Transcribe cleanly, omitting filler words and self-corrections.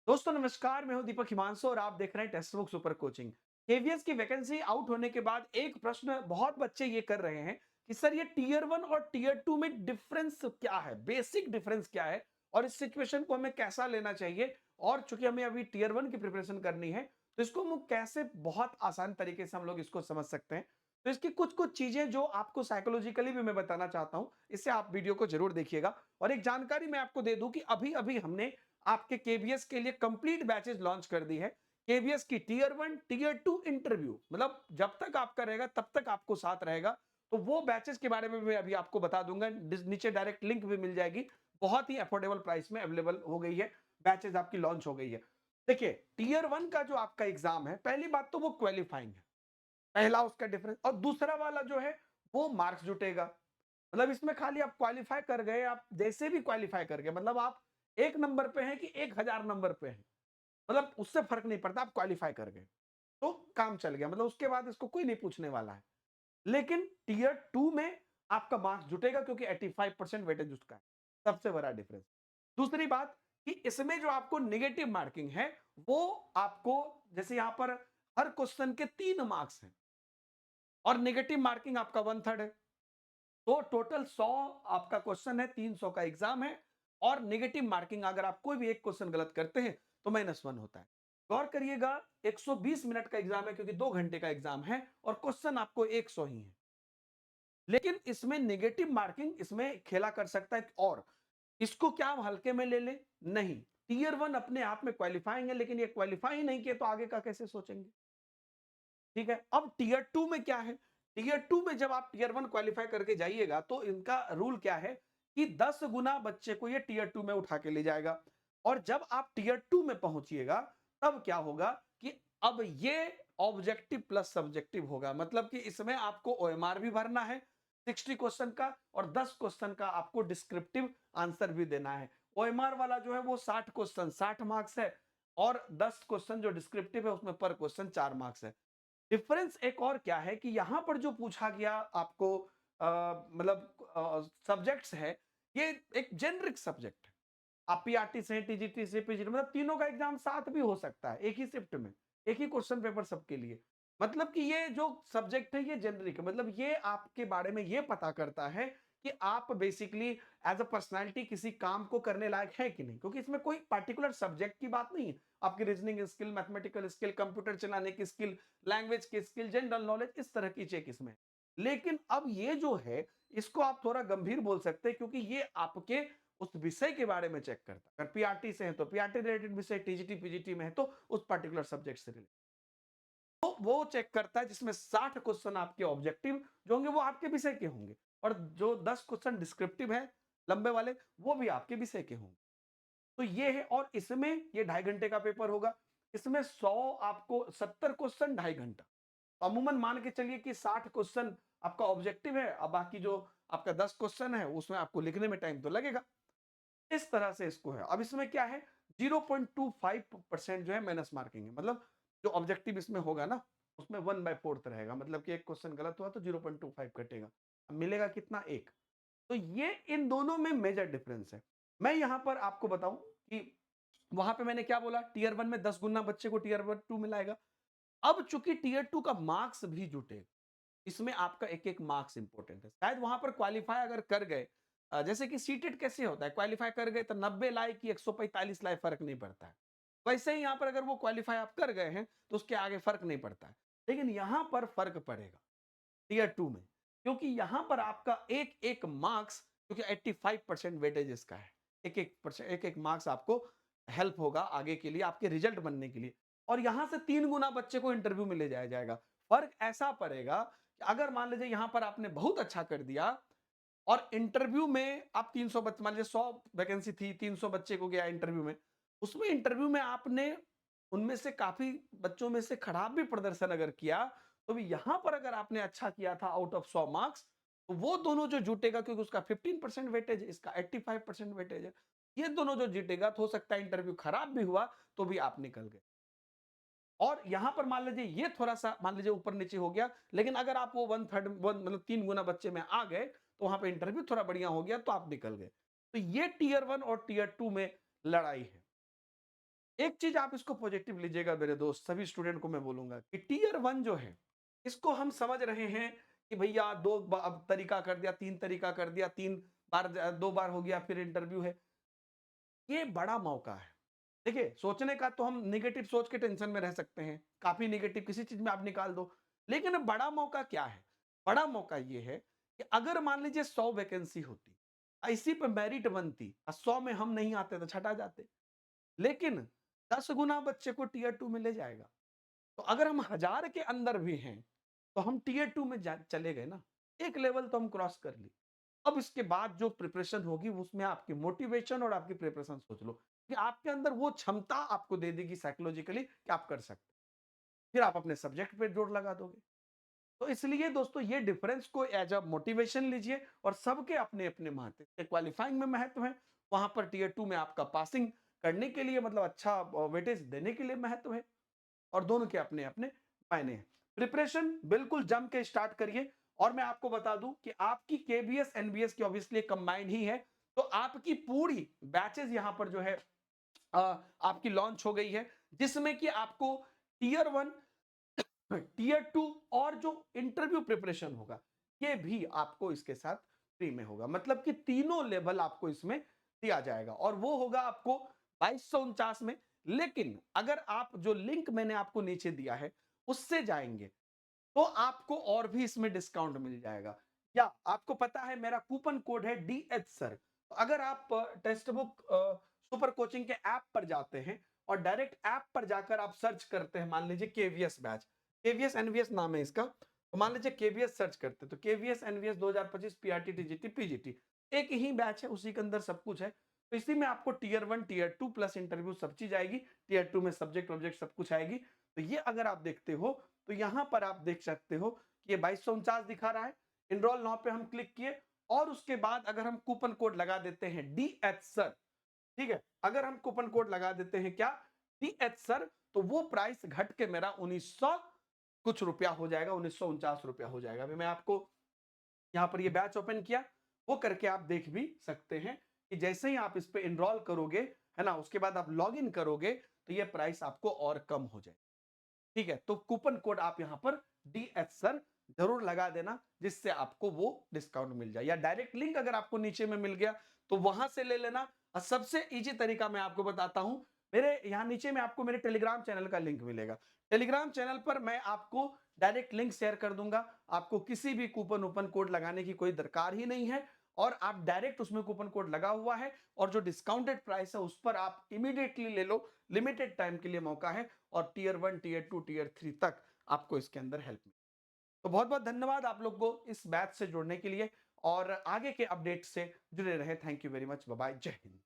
दोस्तों नमस्कार, मैं हूं दीपक हिमांशु और आप देख रहे हैं text book super coaching. KVS की वैकेंसी आउट होने के बाद एक प्रश्न बहुत बच्चे ये कर रहे हैं कि सर ये टीयर वन और टीयर टू में डिफरेंस क्या है, बेसिक डिफरेंस क्या है और इस सिचुएशन को हमें कैसा लेना चाहिए। और चूंकि हमें अभी टीयर वन की प्रिपरेशन करनी है तो इसको हम कैसे बहुत आसान तरीके से हम लोग इसको समझ सकते हैं। तो इसकी कुछ कुछ चीजें जो आपको साइकोलॉजिकली भी मैं बताना चाहता हूं, इससे आप वीडियो को जरूर देखिएगा। और एक जानकारी मैं आपको दे दूं कि अभी अभी हमने आपके केबीएस के लिए कंप्लीट बैचेस लॉन्च कर दी है। केबीएस की tier one tier two interview, मतलब जब तक आपका रहेगा तब तक आपको साथ रहेगा। तो वो बैचेस के बारे में मैं अभी आपको बता दूंगा, नीचे डायरेक्ट लिंक भी मिल जाएगी। बहुत ही अफोर्डेबल प्राइस में अवेलेबल हो गई है, बैचेस आपकी लॉन्च हो गई है। देखिए टीयर वन का जो आपका एग्जाम है, पहली बात तो वो क्वालिफाइंग है, पहला उसका डिफरेंस। और दूसरा वाला जो है वो मार्क्स जुटेगा। मतलब इसमें खाली आप क्वालिफाई कर गए, आप जैसे भी क्वालिफाई कर गए, मतलब आप एक नंबर पे हैं कि 1000 नंबर पे हैं, मतलब उससे फर्क नहीं पड़ता, आप क्वालिफाई कर गए तो काम चल गया। मतलब उसके बाद इसको कोई नहीं पूछने वाला है। लेकिन टीयर टू में आपका मार्क्स जुटेगा क्योंकि 85% वेटेज उसका है, सबसे बड़ा डिफरेंस। दूसरी बात कि इसमें जो आपको नेगेटिव मार्किंग है वो आपको, जैसे यहां पर हर क्वेश्चन के 3 मार्क्स हैं और नेगेटिव मार्किंग आपका 1/3 है। तो टोटल 100 आपका क्वेश्चन है, 300 का एग्जाम है। और नेगेटिव मार्किंग अगर आप कोई भी एक क्वेश्चन गलत करते हैं तो -1 होता है। गौर करिएगा, 120 मिनट का एग्जाम है क्योंकि 2 घंटे का एग्जाम है और क्वेश्चन आपको 100 ही है। लेकिन इसमें नेगेटिव मार्किंग इसमें खेला कर सकता है। और इसको क्या हम हल्के में ले लें? नहीं। टीयर वन अपने आप में क्वालिफाइंग है, लेकिन ये क्वालिफाई नहीं किए तो आगे का कैसे सोचेंगे? ठीक है। अब टीयर टू में क्या है? टीयर टू में जब आप टीयर वन क्वालिफाई करके जाइएगा तो इनका रूल क्या है कि 10 गुना बच्चे को ये टीयर टू में उठा के ले जाएगा। और जब आप टीयर टू में पहुंचिएगा तब क्या होगा कि अब ये ऑब्जेक्टिव प्लस सब्जेक्टिव होगा। मतलब कि इसमें आपको ओएमआर भी भरना है 60 क्वेश्चन का, और 10 क्वेश्चन का आपको डिस्क्रिप्टिव आंसर भी देना है। ओएमआर वाला जो है वो 60 क्वेश्चन 60 मार्क्स है, और 10 क्वेश्चन जो डिस्क्रिप्टिव है उसमें पर क्वेश्चन 4 मार्क्स है। डिफरेंस एक और क्या है कि यहां पर जो पूछा गया आपको मतलब सब्जेक्ट्स है, ये एक जेनरिक सब्जेक्ट है। आप पीआरटी से टीजीटी से पीजीटी, मतलब तीनों का एग्जाम साथ भी हो सकता है एक ही शिफ्ट में, एक ही क्वेश्चन पेपर सबके लिए। मतलब कि ये जो सब्जेक्ट है ये जेनरिक है, मतलब ये आपके बारे में ये पता करता है कि आप बेसिकली एज अ पर्सनालिटी किसी काम को करने लायक है कि नहीं, क्योंकि इसमें कोई पर्टिकुलर सब्जेक्ट की बात नहीं है। आपकी reasoning skill, mathematical skill, computer चलाने की स्किल, लैंग्वेज की स्किल, जनरल नॉलेज, इस तरह की चेक इसमें है। लेकिन अब ये जो है इसको आप थोड़ा गंभीर बोल सकते हैं, क्योंकि ये आपके उस विषय के बारे में चेक करता है। अगर पीआरटी से है तो पीआरटी रिलेटेड विषय, टीजीटी पीजीटी में है तो उस पर्टिकुलर सब्जेक्ट से रिलेटेड। तो वो चेक करता है जिसमें 60 क्वेश्चन आपके ऑब्जेक्टिव जो होंगे वो आपके विषय के होंगे, और जो 10 क्वेश्चन डिस्क्रिप्टिव है लंबे वाले, वो भी आपके विषय के होंगे। तो ये है। और इसमें ये 2.5 घंटे का पेपर होगा। इसमें 100 आपको 70 क्वेश्चन 2.5 घंटा। तो अमूमन मान के चलिए कि 60 क्वेश्चन आपका ऑब्जेक्टिव है, अब बाकी जो आपका 10 क्वेश्चन है उसमें आपको लिखने में टाइम तो लगेगा। इस तरह से इसको है। अब इसमें क्या है, 0.25% जो है माइनस मार्किंग है। मतलब जो ऑब्जेक्टिव इसमें होगा ना, उसमें 1/4 रहेगा। मतलब कि एक क्वेश्चन गलत हुआ तो 0.25 कटेगा। अब मिलेगा कितना? एक। तो ये इन दोनों में मेजर डिफरेंस है। मैं यहां पर आपको बताऊं कि वहां पे मैंने क्या बोला, टीयर वन में 10 गुना बच्चे को टीयर वन टू में लाएगा। अब चूंकि टीयर टू का मार्क्स भी जुटेगा, इसमें आपका एक एक मार्क्स इंपॉर्टेंट है। शायद वहां पर क्वालिफाई अगर कर गए, जैसे कि सीटेट कैसे होता है, क्वालिफाई कर गए तो 90 लाए कि 145 लाए फर्क नहीं पड़ता है। वैसे ही यहां पर अगर वो क्वालिफाई आप कर गए हैं तो उसके आगे फर्क नहीं पड़ता है। लेकिन यहां पर फर्क पड़ेगा टीयर टू में, क्योंकि यहां पर आपका एक एक मार्क्स, क्योंकि 85% वेटेज इसका है, एक एक परसेंट, एक एक मार्क्स आपको हेल्प होगा आगे के लिए, आपके रिजल्ट बनने के लिए। और यहां से 3 गुना बच्चे को इंटरव्यू में ले जाया जाएगा। फर्क ऐसा पड़ेगा कि अगर मान लीजिए यहां पर आपने बहुत अच्छा कर दिया और इंटरव्यू में आप 300 बच्चे, मान लीजिए 100 वैकेंसी थी, 300 बच्चे को गया इंटरव्यू में, उसमें इंटरव्यू में आपने उनमें से काफी बच्चों में से खराब भी प्रदर्शन अगर किया, तो भी यहां पर अगर आपने अच्छा किया था आउट ऑफ 100 मार्क्स, तो वो दोनों जो जुटेगा, क्योंकि उसका 15% वेटेज, इसका 85% वेटेज है, ये दोनों जो जुटेगा तो हो सकता है इंटरव्यू खराब भी हुआ तो भी आप निकल गए। और यहां पर मान लीजिए ये थोड़ा सा मान लीजिए ऊपर नीचे हो गया, लेकिन अगर आप वो 1/3 मतलब 3 गुना बच्चे में आ गए तो वहां पे इंटरव्यू थोड़ा बढ़िया हो गया तो आप निकल गए। तो ये टीयर वन और टीयर टू में लड़ाई है। एक चीज आप इसको पॉजिटिव लीजिएगा मेरे दोस्त, सभी स्टूडेंट को मैं बोलूंगा कि टीयर वन जो है, इसको हम समझ रहे हैं कि भैया अब तरीका कर दिया, तीन तरीका कर दिया, तीन बार, दो बार हो गया, फिर इंटरव्यू है। ये बड़ा मौका है। देखिए, सोचने का तो हम नेगेटिव सोच के टेंशन में रह सकते हैं, काफी नेगेटिव किसी चीज में आप निकाल दो, लेकिन अब बड़ा मौका क्या है? बड़ा मौका ये है कि अगर मान लीजिए 100 वैकेंसी होती, इसी पे मेरिट बनती और 100 में हम नहीं आते तो छटा जाते, लेकिन 10 गुना बच्चे को टीयर टू में ले जाएगा। तो अगर हम 1000 के अंदर भी हैं, तो हम टीयर टू में चले गए ना, एक लेवल तो हम क्रॉस कर ली। अब इसके बाद जो प्रिपरेशन होगी उसमें आपकी मोटिवेशन और आपकी प्रिपरेशन सोच लो कि आपके अंदर वो क्षमता आपको दे देगी साइकोलॉजिकली कि आप कर सकते, फिर आप अपने सब्जेक्ट पे जोर लगा दोगे। तो इसलिए दोस्तों ये डिफरेंस को एज अ मोटिवेशन लीजिए, और सबके अपने अपने महत्व है। क्वालिफाइंग में महत्व है, वहां पर टीयर टू में आपका पासिंग करने के लिए, मतलब अच्छा वेटेज देने के लिए महत्व है, और दोनों के अपने अपने मायने हैं। प्रिपरेशन बिल्कुल जम के स्टार्ट करिए, और मैं आपको बता दूं कि आपकी केबीएस एनबीएस की ऑब्वियसली कंबाइंड ही है, तो आपकी पूरी बैचेस यहां पर जो है आपकी लॉन्च हो गई है, जिसमें कि आपको टीयर वन, टीयर टू और जो इंटरव्यू प्रिपरेशन होगा, ये भी आपको इसके साथ फ्री में होगा। मतलब कि तीनों लेवल आपको इसमें दिया जाएगा, और वो होगा आपको 2249 में। लेकिन अगर आप जो लिंक मैंने आपको नीचे दिया है उससे जाएंगे, तो आपको और भी इसमें डिस्काउंट मिल जाएगा। या आपको पता है मेरा कूपन कोड है डीएच सर। तो अगर आप टेक्स्ट बुक सुपर कोचिंग के ऐप पर जाते हैं और डायरेक्ट ऐप पर जाकर आप सर्च करते हैं, मान लीजिए केवीएस बैच, केवीएस एनवीएस नाम है इसका, तो मान लीजिए केवीएस सर्च करते हैं, तो KVS NVS 2025 PRT TGT PGT एक ही बैच है, उसी के अंदर सब कुछ है। तो इसी में आपको tier one tier two plus interview सब चीज आएगी, टीयर टू में सब्जेक्ट ऑब्जेक्ट सब कुछ आएगी। तो ये अगर आप देखते हो, तो यहां पर आप देख सकते हो कि ये 2249 दिखा रहा है। इनरोल नाउ पे हम क्लिक किए, और उसके बाद अगर हम कूपन कोड लगा देते हैं डीएच सर, ठीक है, अगर हम कूपन कोड लगा देते हैं क्या, डीएच सर, तो वो प्राइस घट के मेरा 1900 कुछ रुपया हो जाएगा, 1949 रुपया हो जाएगा। अभी मैं आपको यहाँ पर ये बैच ओपन किया, वो करके आप देख भी सकते हैं कि जैसे ही आप इस पे इनरोल करोगे, है ना, उसके बाद आप लॉग इन करोगे, तो ये प्राइस आपको और कम हो जाए। ठीक है, तो कूपन कोड आप यहां पर डीएच सर जरूर लगा देना, जिससे आपको वो डिस्काउंट मिल जाए, या डायरेक्ट लिंक अगर आपको नीचे में मिल गया तो वहां से ले लेना। और सबसे इजी तरीका मैं आपको बताता हूं, मेरे यहां नीचे में आपको मेरे टेलीग्राम चैनल का लिंक मिलेगा। टेलीग्राम चैनल पर मैं आपको डायरेक्ट लिंक शेयर कर दूंगा, आपको किसी भी कूपन ओपन कोड लगाने की कोई दरकार ही नहीं है, और आप डायरेक्ट उसमें कूपन कोड लगा हुआ है, और जो डिस्काउंटेड प्राइस है उस पर आप इमीडिएटली ले लो, लिमिटेड टाइम के लिए मौका है, और tier one tier two tier three तक आपको इसके अंदर हेल्प मिले। तो बहुत बहुत धन्यवाद आप लोग को इस बैच से जुड़ने के लिए, और आगे के अपडेट से जुड़े रहे। Thank you very much, bye bye, जय हिंद।